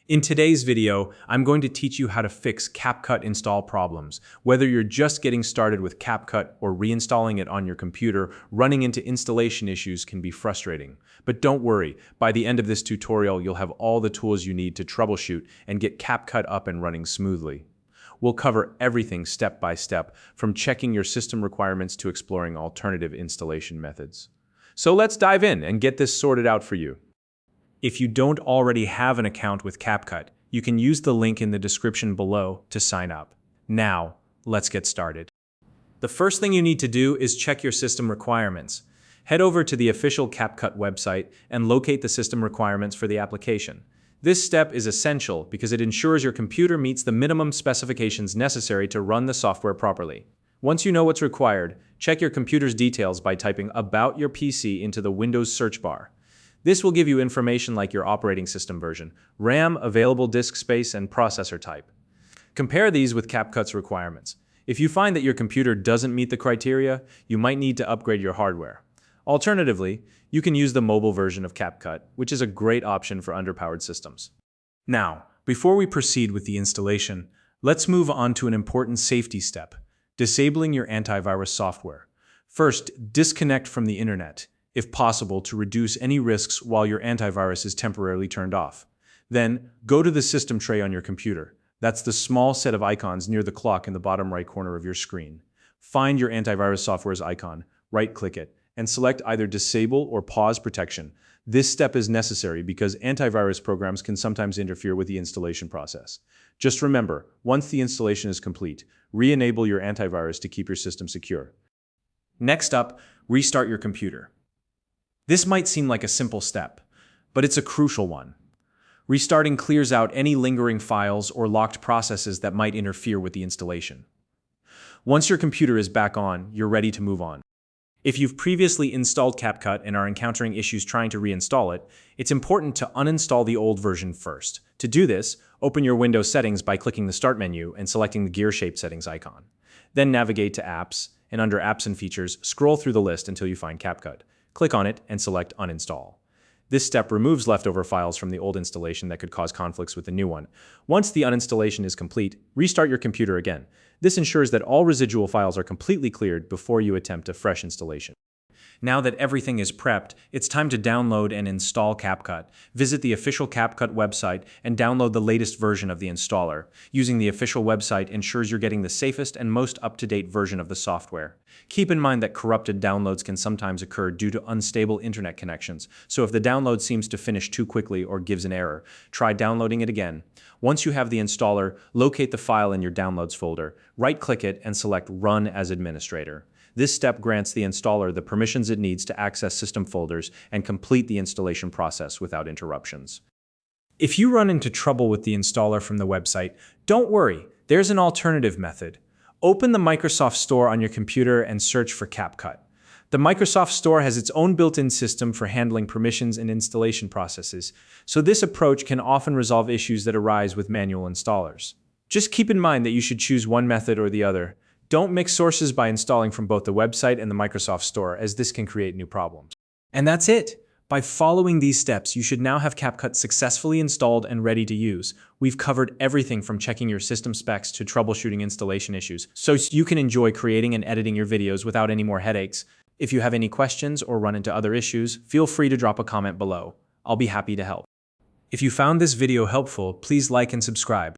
In today's video, I'm going to teach you how to fix CapCut install problems. Whether you're just getting started with CapCut or reinstalling it on your computer, running into installation issues can be frustrating. But don't worry, by the end of this tutorial, you'll have all the tools you need to troubleshoot and get CapCut up and running smoothly. We'll cover everything step by step, from checking your system requirements to exploring alternative installation methods. So let's dive in and get this sorted out for you. If you don't already have an account with CapCut, you can use the link in the description below to sign up. Now, let's get started. The first thing you need to do is check your system requirements. Head over to the official CapCut website and locate the system requirements for the application. This step is essential because it ensures your computer meets the minimum specifications necessary to run the software properly. Once you know what's required, check your computer's details by typing "About your PC" into the Windows search bar. This will give you information like your operating system version, RAM, available disk space, and processor type. Compare these with CapCut's requirements. If you find that your computer doesn't meet the criteria, you might need to upgrade your hardware. Alternatively, you can use the mobile version of CapCut, which is a great option for underpowered systems. Now, before we proceed with the installation, let's move on to an important safety step: disabling your antivirus software. First, disconnect from the internet, if possible, to reduce any risks while your antivirus is temporarily turned off. Then, go to the system tray on your computer. That's the small set of icons near the clock in the bottom right corner of your screen. Find your antivirus software's icon, right-click it, and select either Disable or Pause Protection. This step is necessary because antivirus programs can sometimes interfere with the installation process. Just remember, once the installation is complete, re-enable your antivirus to keep your system secure. Next up, restart your computer. This might seem like a simple step, but it's a crucial one. Restarting clears out any lingering files or locked processes that might interfere with the installation. Once your computer is back on, you're ready to move on. If you've previously installed CapCut and are encountering issues trying to reinstall it, it's important to uninstall the old version first. To do this, open your Windows settings by clicking the Start menu and selecting the gear-shaped settings icon. Then navigate to Apps, and under Apps and Features, scroll through the list until you find CapCut. Click on it and select Uninstall. This step removes leftover files from the old installation that could cause conflicts with the new one. Once the uninstallation is complete, restart your computer again. This ensures that all residual files are completely cleared before you attempt a fresh installation. Now that everything is prepped, it's time to download and install CapCut. Visit the official CapCut website and download the latest version of the installer. Using the official website ensures you're getting the safest and most up-to-date version of the software. Keep in mind that corrupted downloads can sometimes occur due to unstable internet connections, so if the download seems to finish too quickly or gives an error, try downloading it again. Once you have the installer, locate the file in your Downloads folder, right-click it, and select Run as Administrator. This step grants the installer the permissions it needs to access system folders and complete the installation process without interruptions. If you run into trouble with the installer from the website, don't worry, there's an alternative method. Open the Microsoft Store on your computer and search for CapCut. The Microsoft Store has its own built-in system for handling permissions and installation processes, so this approach can often resolve issues that arise with manual installers. Just keep in mind that you should choose one method or the other. Don't mix sources by installing from both the website and the Microsoft Store, as this can create new problems. And that's it! By following these steps, you should now have CapCut successfully installed and ready to use. We've covered everything from checking your system specs to troubleshooting installation issues, so you can enjoy creating and editing your videos without any more headaches. If you have any questions or run into other issues, feel free to drop a comment below. I'll be happy to help. If you found this video helpful, please like and subscribe.